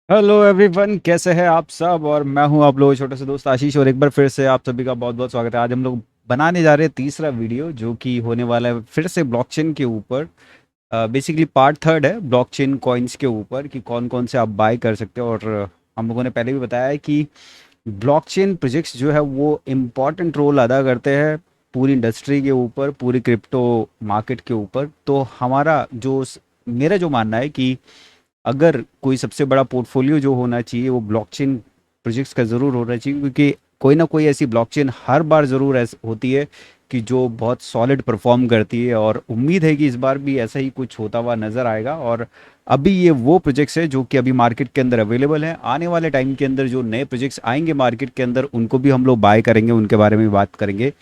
Hello everyone, कैसे हैं आप सब। और मैं हूं आप लोगों के छोटे से दोस्त आशीष, और एक बार फिर से आप सभी का बहुत बहुत स्वागत है। आज हम लोग बनाने जा रहे हैं तीसरा वीडियो, जो कि होने वाला है फिर से ब्लॉकचेन के ऊपर। बेसिकली पार्ट थर्ड है ब्लॉकचेन कॉइन्स के ऊपर, कि कौन कौन से आप बाय कर सकते हो। और हम लोगों ने पहले भी बताया है कि ब्लॉकचेन प्रोजेक्ट्स जो है वो इम्पॉर्टेंट रोल अदा करते हैं पूरी इंडस्ट्री के ऊपर, पूरी क्रिप्टो मार्केट के ऊपर। तो मेरा जो मानना है कि अगर कोई सबसे बड़ा पोर्टफोलियो जो होना चाहिए वो ब्लॉकचेन प्रोजेक्ट्स का ज़रूर होना चाहिए, क्योंकि कोई ना कोई ऐसी ब्लॉकचेन हर बार ज़रूर होती है कि जो बहुत सॉलिड परफॉर्म करती है। और उम्मीद है कि इस बार भी ऐसा ही कुछ होता हुआ नज़र आएगा। और अभी ये वो प्रोजेक्ट्स है जो कि अभी मार्केट के अंदर अवेलेबल हैं। आने वाले टाइम के अंदर जो नए प्रोजेक्ट्स आएंगे मार्केट के अंदर, उनको भी हम लोग बाय करेंगे, उनके बारे में भी बात करेंगे।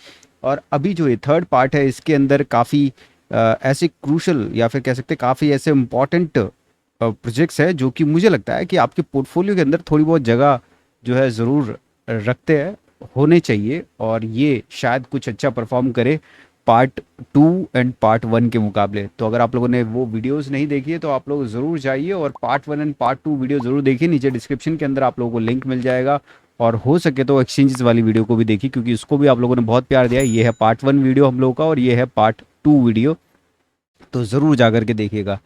और अभी जो ये थर्ड पार्ट है, इसके अंदर काफ़ी ऐसे क्रूशल या फिर कह सकते हैं काफ़ी ऐसे इम्पॉर्टेंट प्रोजेक्ट्स है जो कि मुझे लगता है कि आपके पोर्टफोलियो के अंदर थोड़ी बहुत जगह जो है ज़रूर रखते हैं, होने चाहिए। और ये शायद कुछ अच्छा परफॉर्म करे part two and part one के मुकाबले। तो अगर आप लोगों ने वो वीडियोस नहीं देखी है तो आप लोग ज़रूर जाइए और part one and part two video ज़रूर देखिए। नीचे डिस्क्रिप्शन के अंदर आप लोगों को लिंक मिल जाएगा। और हो सके तो एक्सचेंजेस वाली वीडियो को भी देखिए, क्योंकि उसको भी आप लोगों ने बहुत प्यार दिया है। ये है पार्ट वन वीडियो हम लोगों का, और ये है पार्ट टू वीडियो। तो ज़रूर जा कर के देखिएगा।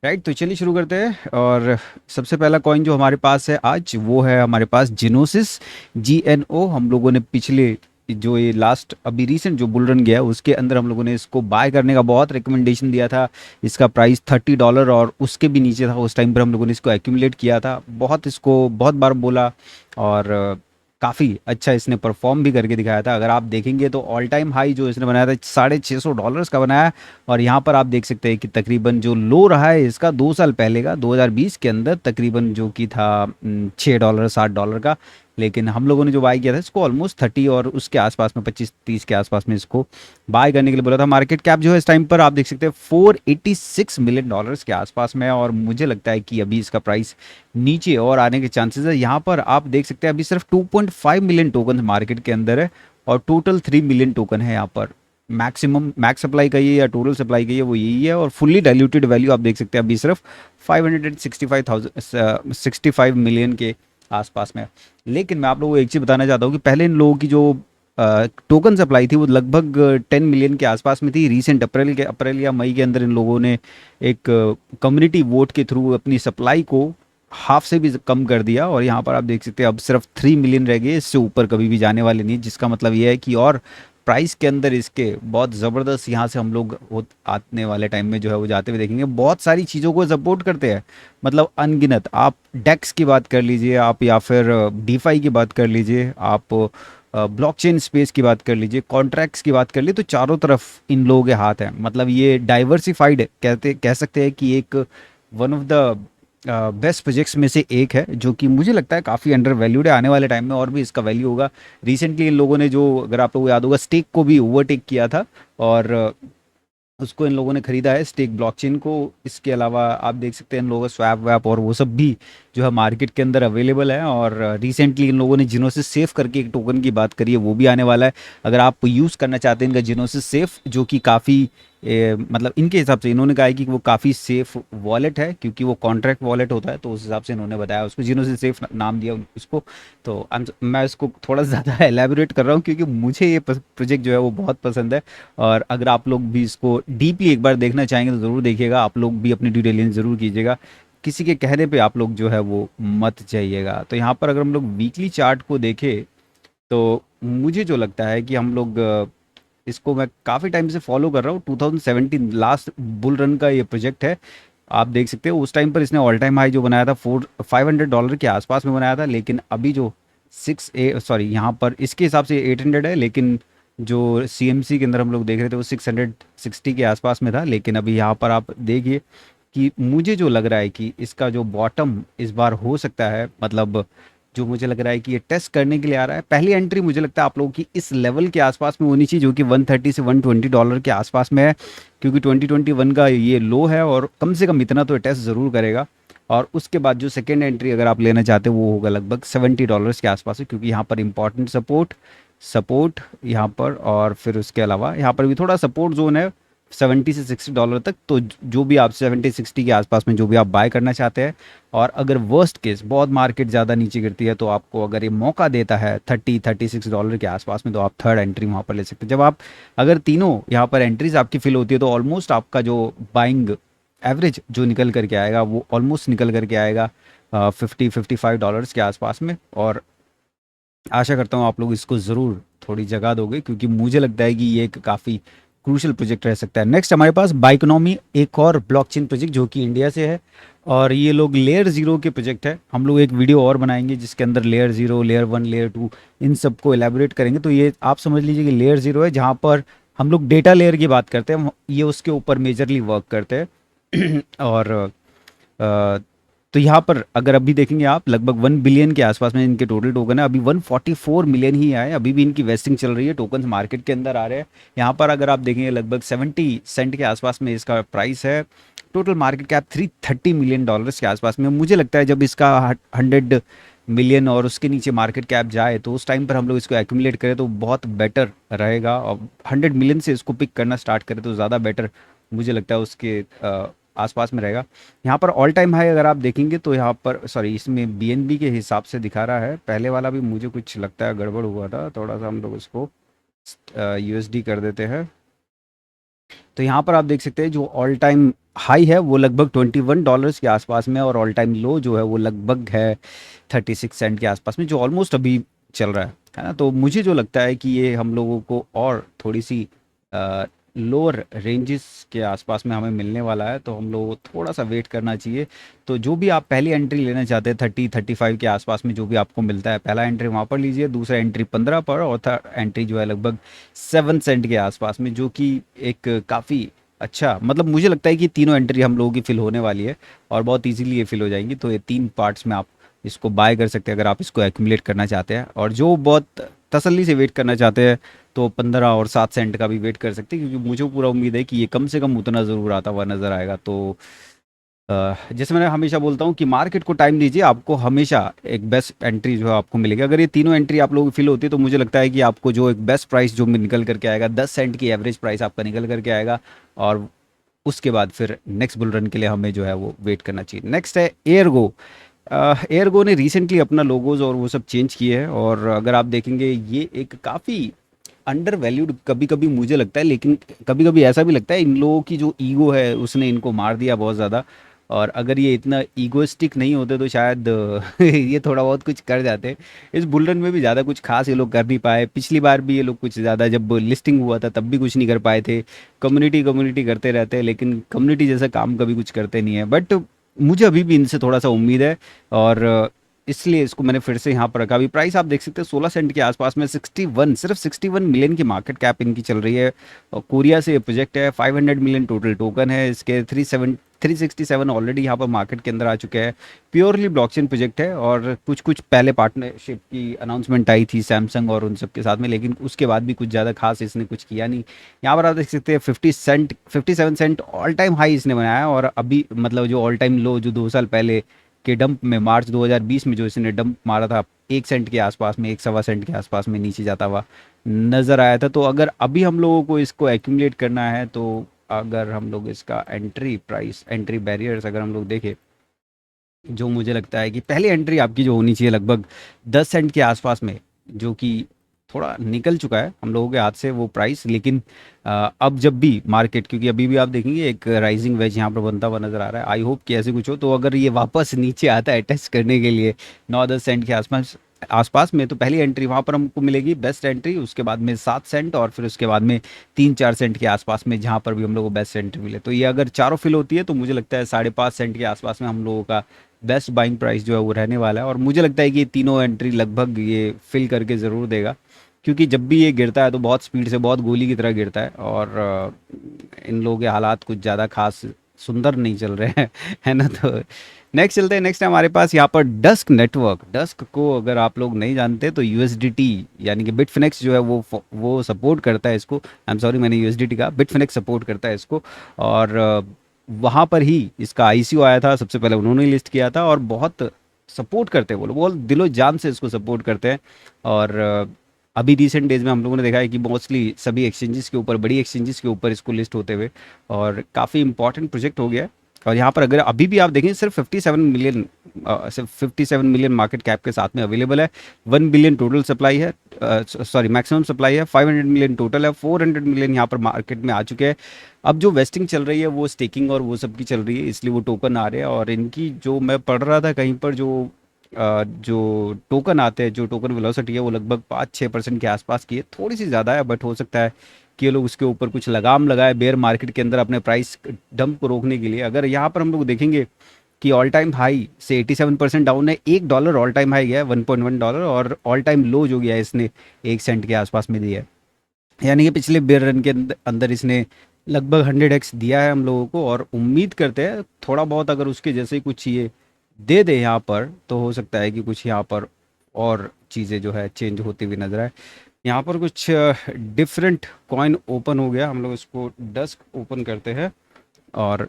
राइट, तो चलिए शुरू करते हैं। और सबसे पहला कॉइन जो हमारे पास है आज, वो है हमारे पास जिनोसिस, GNO। हम लोगों ने पिछले जो ये लास्ट अभी रिसेंट जो बुल रन गया है उसके अंदर हम लोगों ने इसको बाय करने का बहुत रिकमेंडेशन दिया था। इसका प्राइस $30 और उसके भी नीचे था। उस टाइम पर हम लोगों ने इसको एक्यूमुलेट किया था, बहुत इसको बहुत बार बोला। और काफ़ी अच्छा इसने परफॉर्म भी करके दिखाया था। अगर आप देखेंगे तो ऑल टाइम हाई जो इसने बनाया था $650 का बनाया। और यहाँ पर आप देख सकते हैं कि तकरीबन जो लो रहा है इसका 2 साल पहले का 2020 के अंदर, तकरीबन जो कि था $6 $7 का। लेकिन हम लोगों ने जो बाय किया था इसको ऑलमोस्ट 30 और उसके आसपास में 25-30 के आसपास में इसको बाय करने के लिए बोला था। मार्केट कैप जो है इस टाइम पर आप देख सकते हैं $486 मिलियन के आसपास में है। और मुझे लगता है कि अभी इसका प्राइस नीचे और आने के चांसेस है। यहाँ पर आप देख सकते हैं अभी सिर्फ 2.5 मिलियन टोकन मार्केट के अंदर है, और टोटल 3 मिलियन टोकन है यहाँ पर। मैक्सिमम मैक्स सप्लाई का ये या टोटल सप्लाई का ये वो यही है। और फुल्ली डाइल्यूटेड वैल्यू आप देख सकते हैं अभी सिर्फ 565 मिलियन के आसपास में है। लेकिन मैं आप लोगों को एक चीज़ बताना चाहता हूँ कि पहले इन लोगों की जो टोकन सप्लाई थी वो लगभग 10 मिलियन के आसपास में थी। रीसेंट अप्रैल या मई के अंदर इन लोगों ने एक कम्युनिटी वोट के थ्रू अपनी सप्लाई को हाफ से भी कम कर दिया। और यहाँ पर आप देख सकते हैं अब सिर्फ 3 मिलियन रह गए, इससे ऊपर कभी भी जाने वाले नहीं। जिसका मतलब ये है कि और प्राइस के अंदर इसके बहुत ज़बरदस्त यहाँ से हम लोग आने वाले टाइम में जो है वो जाते हुए देखेंगे। बहुत सारी चीज़ों को सपोर्ट करते हैं, मतलब अनगिनत। आप डेक्स की बात कर लीजिए आप, या फिर डीफाई की बात कर लीजिए आप, ब्लॉकचेन स्पेस की बात कर लीजिए, कॉन्ट्रैक्ट्स की बात कर लीजिए, तो चारों तरफ इन लोगों के हाथ हैं। मतलब ये डाइवर्सिफाइड कह सकते हैं कि एक one of the best projects में से एक है, जो कि मुझे लगता है काफ़ी अंडर वैल्यूड है। आने वाले टाइम में और भी इसका वैल्यू होगा। रिसेंटली इन लोगों ने जो, अगर आप लोगों को याद होगा, स्टेक को भी ओवरटेक किया था। और उसको इन लोगों ने खरीदा है, स्टेक ब्लॉकचेन को। इसके अलावा आप देख सकते हैं इन लोगों का स्वैप वैप और वो सब भी जो है मार्केट के अंदर अवेलेबल है। और रिसेंटली इन लोगों ने जिनोसिस सेफ करके एक टोकन की बात करी है, वो भी आने वाला है। अगर आप यूज़ करना चाहते हैं इनका जिनोसिस सेफ, जो कि काफ़ी मतलब इनके हिसाब से इन्होंने कहा है कि वो काफ़ी सेफ वॉलेट है, क्योंकि वो कॉन्ट्रैक्ट वॉलेट होता है। तो उस हिसाब से इन्होंने बताया उसको, जिनोसिस सेफ नाम दिया उसको। तो मैं इसको थोड़ा ज़्यादा एलैबोरेट कर रहा हूँ, क्योंकि मुझे ये प्रोजेक्ट जो है वो बहुत पसंद है। और अगर आप लोग भी इसको डीपली एक बार देखना चाहेंगे तो ज़रूर देखिएगा। आप लोग भी अपनी ड्यू डिलिजेंस ज़रूर कीजिएगा, किसी के कहने पे आप लोग जो है वो मत जाइएगा। तो यहाँ पर अगर हम लोग वीकली चार्ट को देखें तो मुझे जो लगता है कि हम लोग इसको मैं काफ़ी टाइम से फॉलो कर रहा हूँ। 2017 लास्ट बुल रन का ये प्रोजेक्ट है। आप देख सकते हो उस टाइम पर इसने ऑल टाइम हाई जो बनाया था $500 के आसपास में बनाया था। लेकिन अभी जो यहाँ पर इसके हिसाब से 800 है, लेकिन जो CMC के अंदर हम लोग देख रहे थे वो 660 के आसपास में था। लेकिन अभी यहाँ पर आप देखिए कि मुझे जो लग रहा है कि इसका जो बॉटम इस बार हो सकता है, मतलब जो मुझे लग रहा है कि ये टेस्ट करने के लिए आ रहा है। पहली एंट्री मुझे लगता है आप लोगों की इस लेवल के आसपास में होनी चाहिए, जो कि 130 से $120 के आसपास में है। क्योंकि 2021 का ये लो है, और कम से कम इतना तो टेस्ट ज़रूर करेगा। और उसके बाद जो सेकेंड एंट्री अगर आप लेना चाहते हो वो होगा लगभग $70 के आसपास है, क्योंकि यहाँ पर इंपॉर्टेंट सपोर्ट सपोर्ट यहाँ पर, और फिर उसके अलावा यहाँ पर भी थोड़ा सपोर्ट जोन है 70 से $60 तक। तो जो भी आप 70-60 के आसपास में जो भी आप बाय करना चाहते हैं, और अगर वर्स्ट केस बहुत मार्केट ज़्यादा नीचे गिरती है तो आपको अगर ये मौका देता है $36 के आसपास में, तो आप थर्ड एंट्री वहाँ पर ले सकते हैं। जब आप अगर तीनों यहाँ पर एंट्रीज आपकी फिल होती है तो ऑलमोस्ट आपका जो बाइंग एवरेज जो निकल करके आएगा वो ऑलमोस्ट निकल करके आएगा 50-55 डॉलर्स के आसपास में। और आशा करता हूँ आप लोग इसको ज़रूर थोड़ी जगह दोगे, क्योंकि मुझे लगता है कि ये एक काफ़ी क्रूशल प्रोजेक्ट रह सकता है। नेक्स्ट हमारे पास बाइकोनॉमी, एक और ब्लॉकचेन प्रोजेक्ट जो कि इंडिया से है, और ये लोग लेयर ज़ीरो के प्रोजेक्ट है। हम लोग एक वीडियो और बनाएंगे जिसके अंदर layer zero, layer one, layer two, इन सबको एलेबोरेट करेंगे। तो ये आप समझ लीजिए कि लेयर ज़ीरो है जहाँ पर हम लोग डेटा लेयर की बात करते हैं, ये उसके ऊपर मेजरली वर्क करते हैं। और तो यहाँ पर अगर अभी देखेंगे आप, लगभग 1 बिलियन के आसपास में इनके टोटल टोकन है। अभी 144 मिलियन ही आए, अभी भी इनकी वेस्टिंग चल रही है, टोकन मार्केट के अंदर आ रहे हैं। यहाँ पर अगर आप देखेंगे लगभग 70 सेंट के आसपास में इसका प्राइस है। टोटल मार्केट कैप $330 मिलियन के आसपास में। मुझे लगता है जब इसका 100 मिलियन और उसके नीचे मार्केट कैप जाए तो उस टाइम पर हम लोग इसको एक्यूमुलेट करें तो बहुत बेटर रहेगा, और 100 मिलियन से इसको पिक करना स्टार्ट करें तो ज़्यादा बेटर मुझे लगता है उसके आसपास में रहेगा। यहाँ पर ऑल टाइम हाई अगर आप देखेंगे तो यहाँ पर, सॉरी, इसमें बीएनबी के हिसाब से दिखा रहा है, पहले वाला भी मुझे कुछ लगता है गड़बड़ हुआ था थोड़ा सा। हम लोग इसको यूएसडी कर देते हैं। तो यहाँ पर आप देख सकते हैं जो ऑल टाइम हाई है वो लगभग $21 के आसपास में, और ऑल टाइम लो जो है वो लगभग है 36 सेंट के आसपास में, जो ऑलमोस्ट अभी चल रहा है ना। तो मुझे जो लगता है कि ये हम लोगों को और थोड़ी सी लोअर रेंजेस के आसपास में हमें मिलने वाला है, तो हम लोगों को थोड़ा सा वेट करना चाहिए। तो जो भी आप पहली एंट्री लेना चाहते हैं 30-35 के आसपास में जो भी आपको मिलता है, पहला एंट्री वहाँ पर लीजिए, दूसरा एंट्री 15 पर, और थर्ड एंट्री जो है लगभग 7 सेंट के आसपास में, जो कि एक काफ़ी अच्छा, मतलब मुझे लगता है कि तीनों एंट्री हम लोगों की फिल होने वाली है और बहुत इजीली ये फिल हो जाएंगी। तो ये 3 पार्ट्स में आप इसको बाय कर सकते हैं अगर आप इसको एक्यूमुलेट करना चाहते हैं। और जो बहुत तसल्ली से वेट करना चाहते हैं तो 15 और 7 सेंट का भी वेट कर सकते हैं, क्योंकि मुझे पूरा उम्मीद है कि ये कम से कम उतना ज़रूर आता हुआ नज़र आएगा। तो जैसे मैंने हमेशा बोलता हूँ कि मार्केट को टाइम दीजिए, आपको हमेशा एक बेस्ट एंट्री जो है आपको मिलेगी। अगर ये तीनों एंट्री आप लोगों की फिल होती है तो मुझे लगता है कि आपको जो एक बेस्ट प्राइस जो निकल करके आएगा, 10 सेंट की एवरेज प्राइस आपका निकल करके आएगा। और उसके बाद फिर नेक्स्ट बुल रन के लिए हमें जो है वो वेट करना चाहिए। नेक्स्ट है एयरगो। एयरगो ने रिसेंटली अपना लोगोज और वो सब चेंज किए हैं, और अगर आप देखेंगे ये एक काफ़ी अंडर वैल्यूड कभी कभी मुझे लगता है, लेकिन कभी कभी ऐसा भी लगता है इन लोगों की जो ईगो है उसने इनको मार दिया बहुत ज़्यादा। और अगर ये इतना ईगोइस्टिक नहीं होते तो शायद ये थोड़ा बहुत कुछ कर जाते। इस बुलरन में भी ज़्यादा कुछ खास ये लोग कर नहीं पाए। पिछली बार भी ये लोग कुछ ज़्यादा, जब लिस्टिंग हुआ था तब भी कुछ नहीं कर पाए थे। कम्युनिटी कम्युनिटी करते रहते हैं, लेकिन कम्युनिटी जैसा काम कभी कुछ करते नहीं है। बट मुझे अभी भी इनसे थोड़ा सा उम्मीद है, और इसलिए इसको मैंने फिर से यहाँ पर रखा। अभी प्राइस आप देख सकते हैं 16 सेंट के आसपास में, 61, सिर्फ 61 मिलियन की मार्केट कैप इनकी चल रही है। और कोरिया से ये प्रोजेक्ट है, 500 मिलियन टोटल टोकन है इसके, 367 ऑलरेडी यहाँ पर मार्केट के अंदर आ चुके हैं। प्योरली ब्लॉकचेन प्रोजेक्ट है, और कुछ कुछ पहले पार्टनरशिप की अनाउंसमेंट आई थी सैमसंग और उन सब के साथ में, लेकिन उसके बाद भी कुछ ज़्यादा खास इसने कुछ किया नहीं। यहाँ पर आप देख सकते हैं 57 सेंट ऑल टाइम हाई इसने बनाया है, और अभी मतलब जो ऑल टाइम लो जो 2 साल पहले के डंप में, मार्च 2020 में जो इसने डंप मारा था 1 सेंट के आसपास में, 1 सवा सेंट के आसपास में नीचे जाता हुआ नज़र आया था। तो अगर अभी हम लोगों को इसको एक्यूमुलेट करना है तो अगर हम लोग इसका एंट्री प्राइस, एंट्री बैरियर्स अगर हम लोग देखें, जो मुझे लगता है कि पहली एंट्री आपकी जो होनी चाहिए लगभग 10 सेंट के आसपास में, जो कि थोड़ा निकल चुका है हम लोगों के हाथ से वो प्राइस। लेकिन अब जब भी मार्केट, क्योंकि अभी भी आप देखेंगे एक राइजिंग वेज यहाँ पर बनता हुआ नज़र आ रहा है, आई होप कि ऐसे कुछ हो। तो अगर ये वापस नीचे आता है टेस्ट करने के लिए 9-10 सेंट के आसपास आसपास में, तो पहली एंट्री वहाँ पर हमको मिलेगी बेस्ट एंट्री, उसके बाद में 7 सेंट, और फिर उसके बाद में 3-4 सेंट के आसपास में जहाँ पर भी हम लोग को बेस्ट एंट्री मिले। तो ये अगर चारों फिल होती है तो मुझे लगता है 5.5 सेंट के आसपास में हम लोगों का बेस्ट बाइंग प्राइस जो है वो रहने वाला है। और मुझे लगता है कि ये तीनों एंट्री लगभग ये फिल करके ज़रूर देगा, क्योंकि जब भी ये गिरता है तो बहुत स्पीड से, बहुत गोली की तरह गिरता है, और इन लोगों के हालात कुछ ज़्यादा खास सुंदर नहीं चल रहे हैं, है ना। तो नेक्स्ट चलते हैं। नेक्स्ट है हमारे पास यहाँ पर डस्क नेटवर्क। डस्क को अगर आप लोग नहीं जानते तो यूएसडीटी यानी कि बिटफिनेक्स जो है वो सपोर्ट करता है इसको। आई एम सॉरी, मैंने यूएसडीटी कहा, बिटफिनेक्स सपोर्ट करता है इसको। और वहाँ पर ही इसका आईसीओ आया था, सबसे पहले उन्होंने लिस्ट किया था, और बहुत सपोर्ट करते हैं वो लोग, बहुत दिलो जान से इसको सपोर्ट करते हैं। और अभी रिसेंट डेज में हम लोगों ने देखा है कि मोस्टली सभी एक्सचेंजेस के ऊपर, बड़ी एक्सचेंजेस के ऊपर इसको लिस्ट होते हुए, और काफ़ी इंपॉर्टेंट प्रोजेक्ट हो गया है। और यहाँ पर अगर अभी भी आप देखें, सिर्फ 57 मिलियन, सिर्फ 57 मिलियन मार्केट कैप के साथ में अवेलेबल है। 1 बिलियन टोटल सप्लाई है, सॉरी मैक्सिमम सप्लाई है, 500 मिलियन टोटल है, 400 मिलियन यहाँ पर मार्केट में आ चुके हैं। अब जो वेस्टिंग चल रही है वो स्टेकिंग और वो सब की चल रही है, इसलिए वो टोकन आ रहे हैं। और इनकी जो मैं पढ़ रहा था कहीं पर, जो टोकन आते हैं, जो टोकन वेलोसिटी है वो लगभग 5-6% के आसपास की है, थोड़ी सी ज़्यादा है, बट हो सकता है कि ये लोग उसके ऊपर कुछ लगाम लगाए बेयर मार्केट के अंदर अपने प्राइस डंप को रोकने के लिए। अगर यहाँ पर हम लोग देखेंगे कि ऑल टाइम हाई से 87% डाउन है, $1 ऑल टाइम हाई गया है, $1.1, और ऑल टाइम लो जो गया है इसने 1 सेंट के आसपास में दिया है। यानी कि पिछले बेयर रन के अंदर इसने लगभग 100x दिया है हम लोगों को, और उम्मीद करते हैं थोड़ा बहुत अगर उसके जैसे ही कुछ ये दे दे यहाँ पर, तो हो सकता है कि कुछ यहाँ पर और चीज़ें जो है चेंज होती हुई नजर आए। यहाँ पर कुछ डिफरेंट कॉइन ओपन हो गया, हम लोग इसको डस्क ओपन करते हैं। और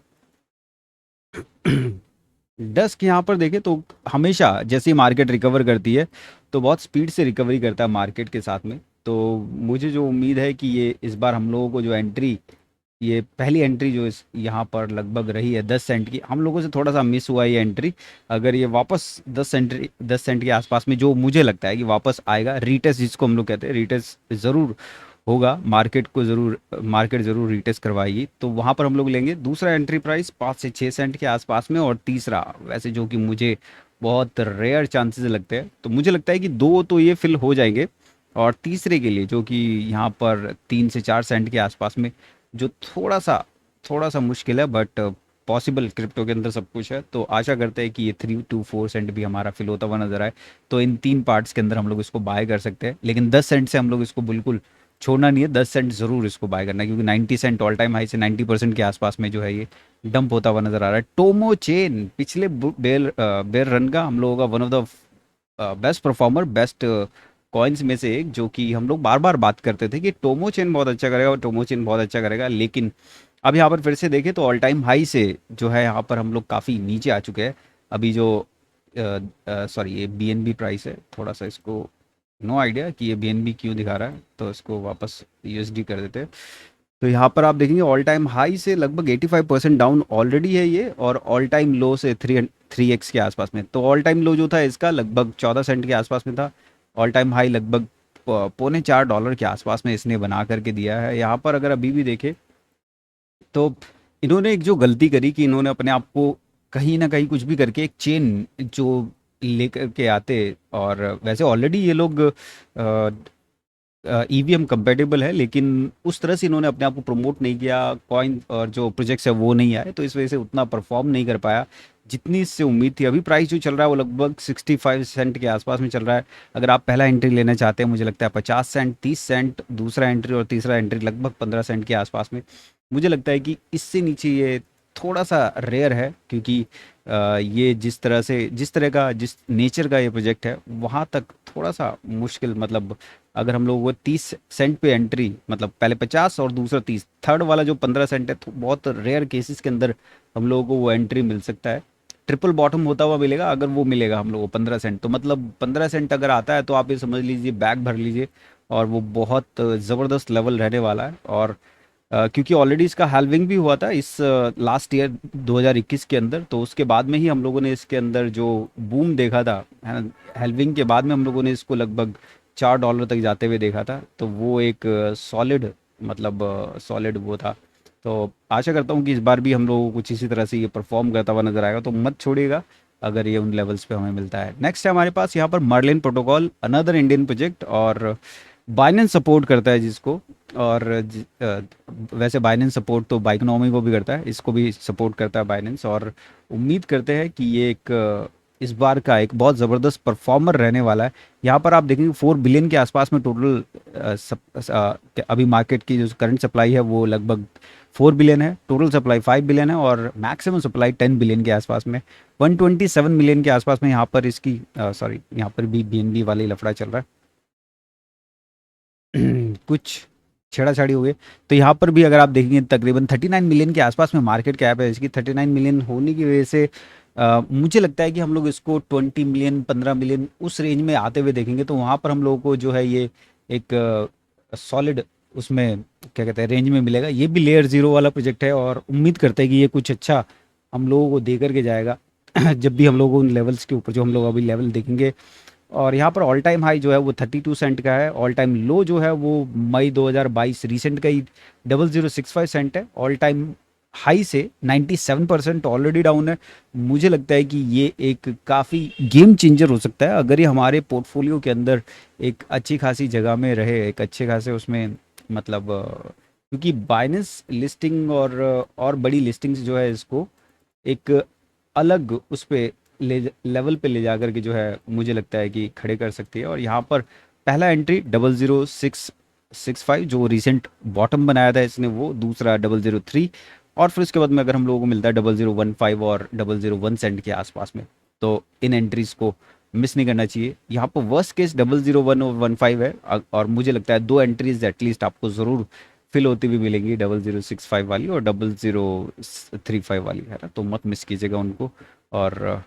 डस्क यहाँ पर देखें तो हमेशा जैसे ही मार्केट रिकवर करती है तो बहुत स्पीड से रिकवरी करता है मार्केट के साथ में। तो मुझे जो उम्मीद है कि ये इस बार हम लोगों को जो एंट्री, ये पहली एंट्री जो इस यहाँ पर लगभग रही है 10 सेंट की, हम लोगों से थोड़ा सा मिस हुआ ये एंट्री। अगर ये वापस 10 सेंट के आसपास में, जो मुझे लगता है कि वापस आएगा, रीटेस्ट जिसको हम लोग कहते हैं, रीटेस्ट ज़रूर होगा, मार्केट ज़रूर रीटेस्ट करवाएगी, तो वहाँ पर हम लोग लेंगे। दूसरा एंट्री प्राइस 5 से 6 सेंट के आसपास में, और तीसरा वैसे जो कि मुझे बहुत रेयर चांसेस लगते हैं, तो मुझे लगता है कि दो तो ये फिल हो जाएंगे, और तीसरे के लिए जो कि यहाँ पर 3 से 4 सेंट के आसपास में, जो थोड़ा सा मुश्किल है, बट पॉसिबल, क्रिप्टो के अंदर सब कुछ है। तो आशा करते हैं कि ये 3 to 4 सेंट भी हमारा फिल होता हुआ नजर आए। तो इन तीन पार्ट्स के अंदर हम लोग इसको बाय कर सकते हैं, लेकिन 10 सेंट से हम लोग इसको बिल्कुल छोड़ना नहीं है, 10 सेंट ज़रूर इसको बाय करना है, क्योंकि 90 सेंट ऑल टाइम हाई से 90% के आसपास में जो है ये डंप होता हुआ नजर आ रहा है। टोमो चेन पिछले बेर रन का हम लोगों का one of the best performer, best coins में से एक, जो कि हम लोग बार बार बात करते थे कि टोमो चेन बहुत अच्छा करेगा और टोमो चेन बहुत अच्छा करेगा। लेकिन अब यहाँ पर फिर से देखें तो ऑल टाइम हाई से जो है यहाँ पर हम लोग काफ़ी नीचे आ चुके हैं। अभी जो सॉरी, ये BNB प्राइस है, थोड़ा सा इसको नो आइडिया कि ये BNB क्यों दिखा रहा है, तो इसको वापस USD कर देते हैं। तो यहाँ पर आप देखेंगे ऑल टाइम हाई से लगभग 85% डाउन ऑलरेडी है ये, और ऑल टाइम लो से 3x के आसपास में। तो ऑल टाइम लो जो था इसका लगभग 14 सेंट के आसपास में था, ऑल टाइम हाई लगभग $3.25 के आसपास में इसने बना करके दिया है। यहाँ पर अगर अभी भी देखें तो इन्होंने एक जो गलती करी कि इन्होंने अपने आप को कहीं ना कहीं कुछ भी करके एक चेन जो लेकर के आते, और वैसे ऑलरेडी ये लोग EVM कंपेटेबल है, लेकिन उस तरह से इन्होंने अपने आप को प्रमोट नहीं किया, कॉइन और जो प्रोजेक्ट्स है वो नहीं आए, तो इस वजह से उतना परफॉर्म नहीं कर पाया जितनी इससे उम्मीद थी। अभी प्राइस जो चल रहा है वो लगभग 65 सेंट के आसपास में चल रहा है। अगर आप पहला एंट्री लेना चाहते हैं, मुझे लगता है 50 सेंट, 30 सेंट दूसरा एंट्री, और तीसरा एंट्री लगभग 15 सेंट के आसपास में। मुझे लगता है कि इससे नीचे ये थोड़ा सा रेयर है, क्योंकि ये जिस तरह का, जिस नेचर का ये प्रोजेक्ट है, वहाँ तक थोड़ा सा मुश्किल, मतलब अगर हम लोग वो 30 सेंट पे एंट्री, मतलब पहले 50 और दूसरा 30, थर्ड वाला जो 15 सेंट है, तो बहुत रेयर केसेस के अंदर हम लोगों को वो एंट्री मिल सकता है। ट्रिपल बॉटम होता हुआ मिलेगा, अगर वो मिलेगा हम लोग को 15 सेंट, तो मतलब 15 सेंट अगर आता है तो आप ये समझ लीजिए बैग भर लीजिए, और वो बहुत ज़बरदस्त लेवल रहने वाला है। और क्योंकि ऑलरेडी इसका हेल्विंग भी हुआ था इस लास्ट ईयर 2021 के अंदर, तो उसके बाद में ही हम लोगों ने इसके अंदर जो बूम देखा था, है ना, हेल्विंग के बाद में हम लोगों ने इसको लगभग $4 तक जाते हुए देखा था, तो वो एक सॉलिड, मतलब सॉलिड वो था। तो आशा करता हूँ कि इस बार भी हम लोगों को कुछ इसी तरह से ये परफॉर्म करता हुआ नजर आएगा, तो मत छोड़िएगा अगर ये उन लेवल्स पे हमें मिलता है। नेक्स्ट है हमारे पास यहाँ पर Merlin protocol, another Indian project, और बाइनेंस सपोर्ट करता है जिसको, और वैसे बाइनेंस सपोर्ट तो बाइकोनॉमी को भी करता है, इसको भी सपोर्ट करता है बाइनेंस, और उम्मीद करते हैं कि ये एक इस बार का एक बहुत ज़बरदस्त परफॉर्मर रहने वाला है। यहाँ पर आप देखेंगे 4 बिलियन के आसपास में टोटल अभी मार्केट की जो करंट सप्लाई है वो लगभग 4 बिलियन है, टोटल सप्लाई 5 बिलियन है, और मैक्सिमम सप्लाई 10 बिलियन के आसपास में, 127 मिलियन के आसपास में यहाँ पर इसकी सॉरी, यहाँ पर भी BNB वाला ही लफड़ा चल रहा है। कुछ छेड़ाछाड़ी हो गई। तो यहाँ पर भी अगर आप देखेंगे तकरीबन 39 मिलियन के आसपास में मार्केट कैप है इसकी। 39 मिलियन होने की वजह से मुझे लगता है कि हम लोग इसको 20 मिलियन, 15 मिलियन उस रेंज में आते हुए देखेंगे, तो वहाँ पर हम लोगों को जो है ये एक सॉलिड उसमें क्या कहते हैं रेंज में मिलेगा। ये भी लेयर ज़ीरो वाला प्रोजेक्ट है और उम्मीद करते हैं कि ये कुछ अच्छा हम लोगों को दे करके जाएगा जब भी हम लोग उन लेवल्स के ऊपर जो हम लोग अभी लेवल देखेंगे। और यहाँ पर ऑल टाइम हाई जो है वो 32 सेंट का है। ऑल टाइम लो जो है वो मई 2022 रीसेंट का ही 0065 सेंट है। ऑल टाइम हाई से 97% ऑलरेडी डाउन है। मुझे लगता है कि ये एक काफ़ी गेम चेंजर हो सकता है अगर ये हमारे पोर्टफोलियो के अंदर एक अच्छी खासी जगह में रहे, एक अच्छे खासे उसमें मतलब क्योंकि बाइनेंस लिस्टिंग और बड़ी लिस्टिंग्स जो है इसको एक अलग उस पे ले लेवल पे ले जा कर के जो है मुझे लगता है कि खड़े कर सकती है। और यहाँ पर पहला एंट्री 00665 जो रिसेंट बॉटम बनाया था इसने, वो दूसरा 003, और फिर उसके बाद में अगर हम लोगों को मिलता है 0015 और 001 सेंट के आसपास में, तो इन एंट्रीज को मिस नहीं करना चाहिए। यहाँ पर वर्स्ट केस 001 और 15 है और मुझे लगता है दो एंट्रीज एटलीस्ट आपको ज़रूर फिल होती हुई मिलेंगी, 0065 वाली और 0035 वाली, है ना। तो मत मिस कीजिएगा उनको। और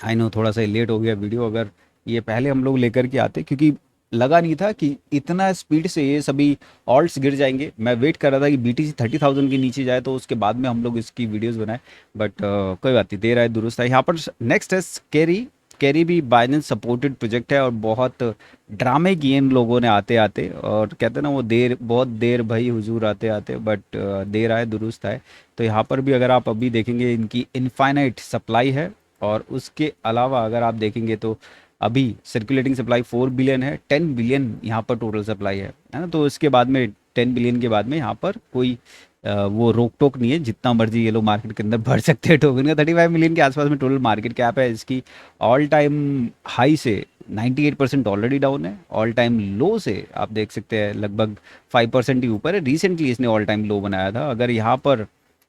आई नो थोड़ा सा लेट हो गया वीडियो, अगर ये पहले हम लोग लेकर के आते, क्योंकि लगा नहीं था कि इतना स्पीड से ये सभी ऑल्ट्स गिर जाएंगे। मैं वेट कर रहा था कि BTC 30,000 के नीचे जाए तो उसके बाद में हम लोग इसकी वीडियोस बनाए, बट कोई बात नहीं, देर आए दुरुस्त है। यहाँ पर नेक्स्ट है कैरी। कैरी भी बाइनेंस सपोर्टेड प्रोजेक्ट है और बहुत ड्रामे किए इन लोगों ने आते आते, और कहते हैं ना वो देर बहुत देर भाई हुजूर आते आते, बट देर आए दुरुस्त आए। तो यहाँ पर भी अगर आप अभी देखेंगे इनकी इनफाइनाइट सप्लाई है, और उसके अलावा अगर आप देखेंगे तो अभी सर्कुलेटिंग सप्लाई 4 बिलियन है, 10 बिलियन यहाँ पर टोटल सप्लाई है ना। तो इसके बाद में 10 बिलियन के बाद में यहाँ पर कोई वो रोक टोक नहीं है, जितना मर्जी ये लोग मार्केट के अंदर भर सकते हैं टोकन का। 35 मिलियन के आसपास में टोटल मार्केट कैप है इसकी। ऑल टाइम हाई से 98% ऑलरेडी डाउन है। ऑल टाइम लो से आप देख सकते हैं लगभग 5% ही ऊपर है। रिसेंटली इसने ऑल टाइम लो बनाया था। अगर यहाँ पर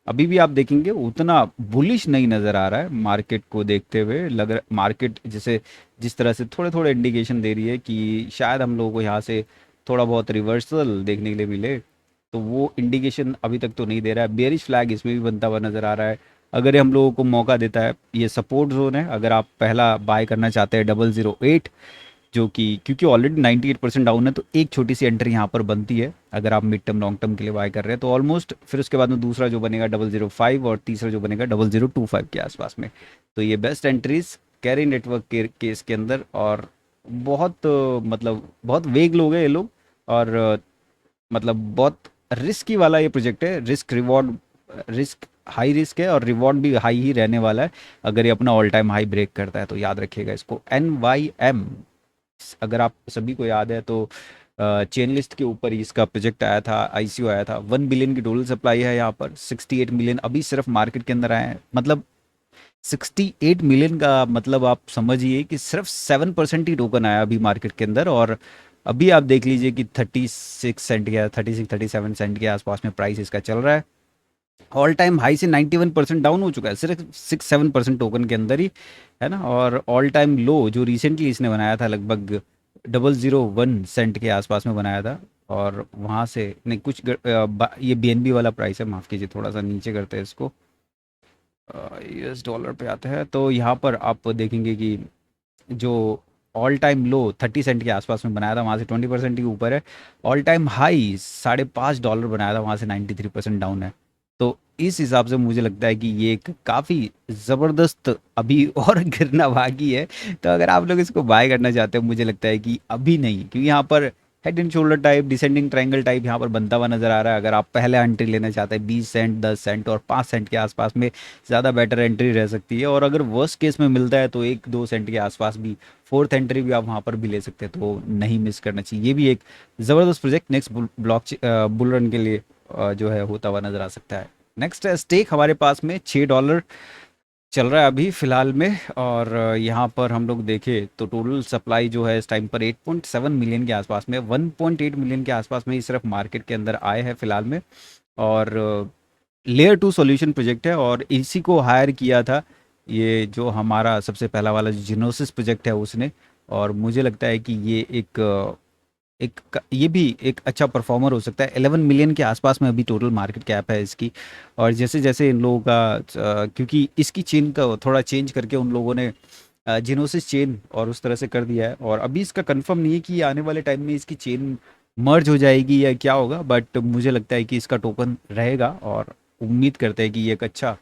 अभी भी आप देखेंगे उतना बुलिश नहीं नज़र आ रहा है मार्केट को देखते हुए। लग रहा मार्केट जैसे जिस तरह से थोड़े थोड़े इंडिकेशन दे रही है कि शायद हम लोगों को यहाँ से थोड़ा बहुत रिवर्सल देखने के लिए मिले, तो वो इंडिकेशन अभी तक तो नहीं दे रहा है। बेयरिश फ्लैग इसमें भी बनता हुआ नज़र आ रहा है। अगर ये हम लोगों को मौका देता है, ये सपोर्ट जोन है, अगर आप पहला बाय करना चाहते हैं 008, जो कि क्योंकि ऑलरेडी 98% डाउन है, तो एक छोटी सी एंट्री यहाँ पर बनती है अगर आप मिड टर्म लॉन्ग टर्म के लिए बाय कर रहे हैं तो ऑलमोस्ट। फिर उसके बाद में दूसरा जो बनेगा 005 और तीसरा जो बनेगा 0025 के आसपास में। तो ये बेस्ट एंट्रीज कैरी नेटवर्क के केस के अंदर। और बहुत मतलब बहुत वेग लोग हैं ये लोग, और मतलब बहुत रिस्की वाला ये प्रोजेक्ट है। Risk reward, risk high risk है और रिवॉर्ड भी हाई ही रहने वाला है अगर ये अपना ऑल टाइम हाई ब्रेक करता है, तो याद रखिएगा इसको। NYM, अगर आप सभी को याद है तो चेन लिस्ट के ऊपर ही इसका प्रोजेक्ट आया था, ICO आया था। 1 बिलियन की टोटल सप्लाई है यहाँ पर। 68 मिलियन अभी सिर्फ मार्केट के अंदर आए हैं। मतलब 68 मिलियन का मतलब आप समझिए कि सिर्फ 7% ही टोकन आया अभी मार्केट के अंदर। और अभी आप देख लीजिए कि 36 सेंट या 37 सेंट के आसपास में प्राइस इसका चल रहा है। ऑल टाइम हाई से 91% डाउन हो चुका है सिर्फ 6-7% टोकन के अंदर ही, है ना। और ऑल टाइम लो जो रिसेंटली इसने बनाया था लगभग 001 सेंट के आसपास में बनाया था, और वहाँ से नहीं कुछ ये BNB वाला प्राइस है, माफ़ कीजिए, थोड़ा सा नीचे करते हैं इसको, US डॉलर पे आते हैं। तो यहाँ पर आप देखेंगे कि जो ऑल टाइम लो 30 सेंट के आसपास में बनाया था, वहाँ से 20% ही ऊपर है। ऑल टाइम हाई $5.5 बनाया था, वहाँ से 93% डाउन है। तो इस हिसाब से मुझे लगता है कि ये एक काफ़ी ज़बरदस्त अभी और गिरना बाकी है। तो अगर आप लोग इसको बाय करना चाहते हो, मुझे लगता है कि अभी नहीं, क्योंकि यहाँ पर head and shoulder type descending triangle type यहाँ पर बनता हुआ नज़र आ रहा है। अगर आप पहले एंट्री लेना चाहते हैं 20 सेंट, 10 सेंट और 5 सेंट के आसपास में, ज़्यादा बेटर एंट्री रह सकती है। और अगर वर्स्ट केस में मिलता है तो 1-2 सेंट के आसपास भी फोर्थ एंट्री भी आप वहाँ पर भी ले सकते हैं, तो नहीं मिस करना चाहिए। ये भी एक ज़बरदस्त प्रोजेक्ट नेक्स्ट बुल रन के लिए जो है होता हुआ नज़र आ सकता है। नेक्स्ट है स्टेक। हमारे पास में $6 चल रहा है अभी फ़िलहाल में। और यहाँ पर हम लोग देखें तो टोटल सप्लाई जो है इस टाइम पर 8.7 मिलियन के आसपास में, 1.8 मिलियन के आसपास में ही सिर्फ मार्केट के अंदर आए हैं फ़िलहाल में। और लेयर 2 सॉल्यूशन प्रोजेक्ट है और इसी को हायर किया था ये जो हमारा सबसे पहला वाला जो जिनोसिस प्रोजेक्ट है उसने। और मुझे लगता है कि ये ये भी एक अच्छा परफॉर्मर हो सकता है। 11 मिलियन के आसपास में अभी टोटल मार्केट कैप है इसकी। और जैसे जैसे इन लोगों का क्योंकि इसकी चेन का थोड़ा चेंज करके उन लोगों ने जिनोसिस चेन और उस तरह से कर दिया है। और अभी इसका कंफर्म नहीं है कि आने वाले टाइम में इसकी चेन मर्ज हो जाएगी या क्या होगा, बट मुझे लगता है कि इसका टोकन रहेगा और उम्मीद करते हैं कि ये एक अच्छा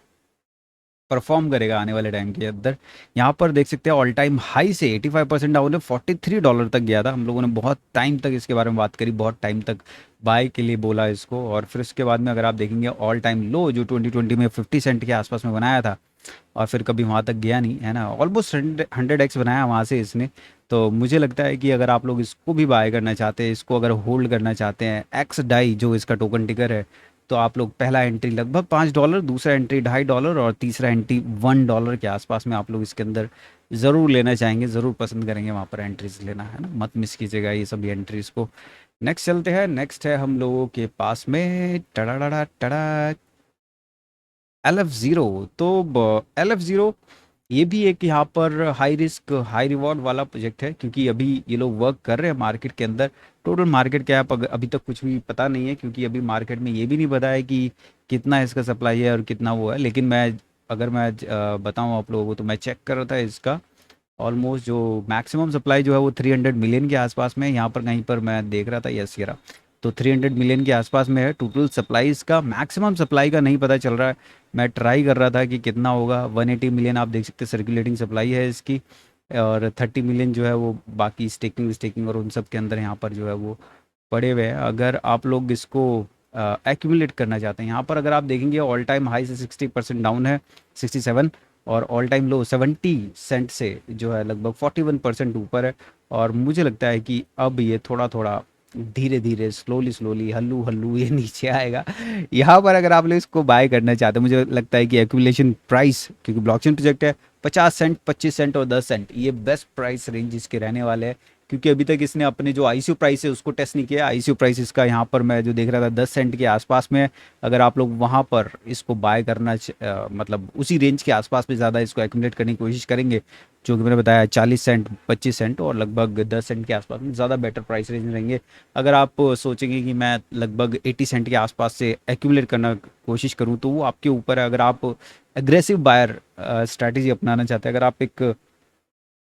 परफॉर्म करेगा आने वाले टाइम के अंदर। यहाँ पर देख सकते हैं ऑल टाइम हाई से 85% डाउन है, $43 तक गया था। हम लोगों ने बहुत टाइम तक इसके बारे में बात करी, बहुत टाइम तक बाय के लिए बोला इसको। और फिर उसके बाद में अगर आप देखेंगे ऑल टाइम लो जो 2020 में 50 सेंट के आसपास में बनाया था, और फिर कभी वहाँ तक गया नहीं है ना, ऑलमोस्ट 100x बनाया वहाँ से इसने। तो मुझे लगता है कि अगर आप लोग इसको भी बाय करना चाहते हैं, इसको अगर होल्ड करना चाहते हैं, एक्स डाई जो इसका टोकन टिकर है, तो आप लोग पहला एंट्री लगभग $5, दूसरा एंट्री $2.5 और तीसरा एंट्री $1 के आसपास में आप लोग इसके अंदर ज़रूर लेना चाहेंगे, ज़रूर पसंद करेंगे वहाँ पर एंट्रीज लेना, है ना, मत मिस कीजिएगा ये सभी एंट्रीज को। नेक्स्ट चलते हैं, नेक्स्ट है हम लोगों के पास में टड़ा टड़ा LF0। तो LF0 ये भी एक यहाँ पर हाई रिस्क हाई रिवॉर्ड वाला प्रोजेक्ट है, क्योंकि अभी ये लोग वर्क कर रहे हैं मार्केट के अंदर। टोटल मार्केट क्या है अभी तक कुछ भी पता नहीं है, क्योंकि अभी मार्केट में ये भी नहीं पता है कि कितना इसका सप्लाई है और कितना वो है। लेकिन अगर मैं बताऊँ आप लोगों को, तो मैं चेक कर रहा था इसका ऑलमोस्ट जो मैक्सिमम सप्लाई जो है वो 300 मिलियन के आसपास में है। यहाँ पर कहीं पर मैं देख रहा था, यस ये रहा, तो 300 मिलियन के आसपास में है टोटल सप्लाई। इसका मैक्सिमम सप्लाई का नहीं पता चल रहा है, मैं ट्राई कर रहा था कि कितना होगा। 180 मिलियन आप देख सकते हैं सर्कुलेटिंग सप्लाई है इसकी, और 30 मिलियन जो है वो बाकी स्टेकिंग स्टेकिंग और उन सब के अंदर यहाँ पर जो है वो पड़े हुए हैं। अगर आप लोग इसको एक्यूमुलेट करना चाहते हैं, यहाँ पर अगर आप देखेंगे ऑल टाइम हाई से 60% डाउन है, 67, और ऑल टाइम लो 70 सेंट से जो है लगभग 41% ऊपर है। और मुझे लगता है कि अब ये थोड़ा थोड़ा धीरे धीरे स्लोली स्लोली हल्लू हल्लू ये नीचे आएगा। यहाँ पर अगर आप लोग इसको बाय करना चाहते हैं, मुझे लगता है कि एक्यूमुलेशन प्राइस, क्योंकि ब्लॉकचेन प्रोजेक्ट है, 50 सेंट, 25 सेंट और 10 सेंट ये बेस्ट प्राइस रेंज इसके रहने वाले हैं। क्योंकि अभी तक इसने अपने जो आईसीयू प्राइस है उसको टेस्ट नहीं किया। आईसीयू प्राइस इसका यहाँ पर मैं जो देख रहा था 10 सेंट के आसपास में है। अगर आप लोग वहाँ पर इसको बाय करना मतलब उसी रेंज के आसपास में ज़्यादा इसको एक्यूमुलेट करने की कोशिश करेंगे, जो कि मैंने बताया 40 सेंट, 25 सेंट और लगभग 10 सेंट के आसपास में ज़्यादा बेटर प्राइस रेंज रहेंगे। अगर आप सोचेंगे कि मैं लगभग 80 सेंट के आसपास से एक्यूमुलेट करना कोशिश करूँ, तो वो आपके ऊपर है। अगर आप एग्रेसिव बायर स्ट्रैटेजी अपनाना चाहते हैं, अगर आप एक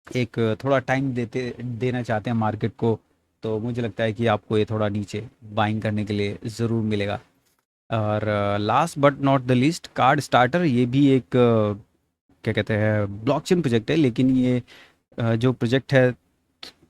एक थोड़ा टाइम देना चाहते हैं मार्केट को, तो मुझे लगता है कि आपको ये थोड़ा नीचे बाइंग करने के लिए ज़रूर मिलेगा। और last but not the least, card starter, ये भी एक क्या कहते हैं ब्लॉकचेन प्रोजेक्ट है, लेकिन ये जो प्रोजेक्ट है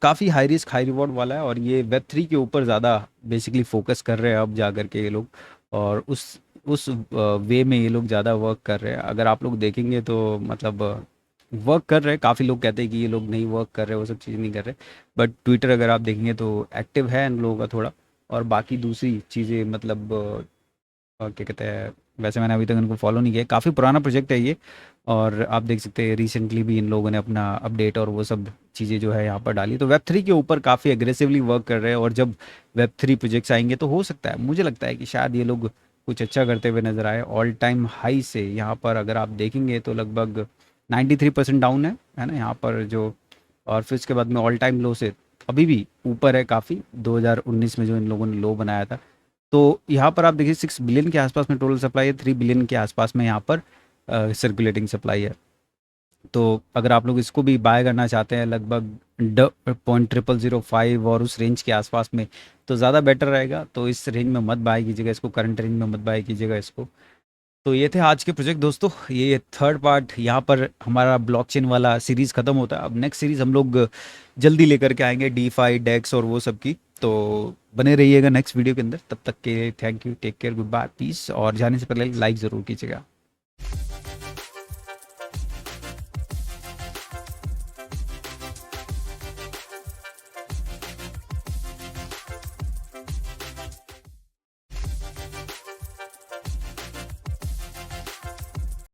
काफ़ी हाई रिस्क हाई रिवॉर्ड वाला है। और ये वेब 3 के ऊपर ज़्यादा बेसिकली फोकस कर रहे हैं अब जा कर के ये लोग, और उस वे में ये लोग ज़्यादा वर्क कर रहे हैं। अगर आप लोग देखेंगे तो मतलब वर्क कर रहे हैं। काफ़ी लोग कहते हैं कि ये लोग नहीं वर्क कर रहे, वो सब चीज़ नहीं कर रहे, बट ट्विटर अगर आप देखेंगे तो एक्टिव है इन लोगों का थोड़ा। और बाकी दूसरी चीज़ें मतलब क्या कहते हैं, वैसे मैंने अभी तक इनको फॉलो नहीं किया, काफ़ी पुराना प्रोजेक्ट है ये। और आप देख सकते हैं रिसेंटली भी इन लोगों ने अपना अपडेट और वो सब चीज़ें जो है यहाँ पर डाली। तो वेब 3 के ऊपर काफ़ी एग्रेसिवली वर्क कर रहे हैं, और जब वेब 3 प्रोजेक्ट्स आएंगे तो हो सकता है, मुझे लगता है कि शायद ये लोग कुछ अच्छा करते हुए नजर आए। ऑल टाइम हाई से यहाँ पर अगर आप देखेंगे तो लगभग 93% डाउन है ना यहाँ पर जो। और फिर उसके बाद में ऑल टाइम लो से अभी भी ऊपर है काफ़ी, 2019 में जो इन लोगों ने लो बनाया था। तो यहाँ पर आप देखिए 6 बिलियन के आसपास में टोटल सप्लाई है, 3 बिलियन के आसपास में यहाँ पर सर्कुलेटिंग सप्लाई है। तो अगर आप लोग इसको भी बाय करना चाहते हैं लगभग .0005 और उस रेंज के आसपास में, तो ज़्यादा बेटर रहेगा। तो इस रेंज में मत बाय कीजिएगा इसको, करंट रेंज में मत बाय कीजिएगा इसको। तो ये थे आज के प्रोजेक्ट दोस्तों, ये थर्ड पार्ट, यहाँ पर हमारा ब्लॉकचेन वाला सीरीज़ ख़त्म होता है। अब नेक्स्ट सीरीज़ हम लोग जल्दी लेकर के आएंगे, डीफाई डेक्स और वो सब की। तो बने रहिएगा नेक्स्ट वीडियो के अंदर, तब तक के thank you, take care, good bye, peace. और जाने से पहले लाइक ज़रूर कीजिएगा।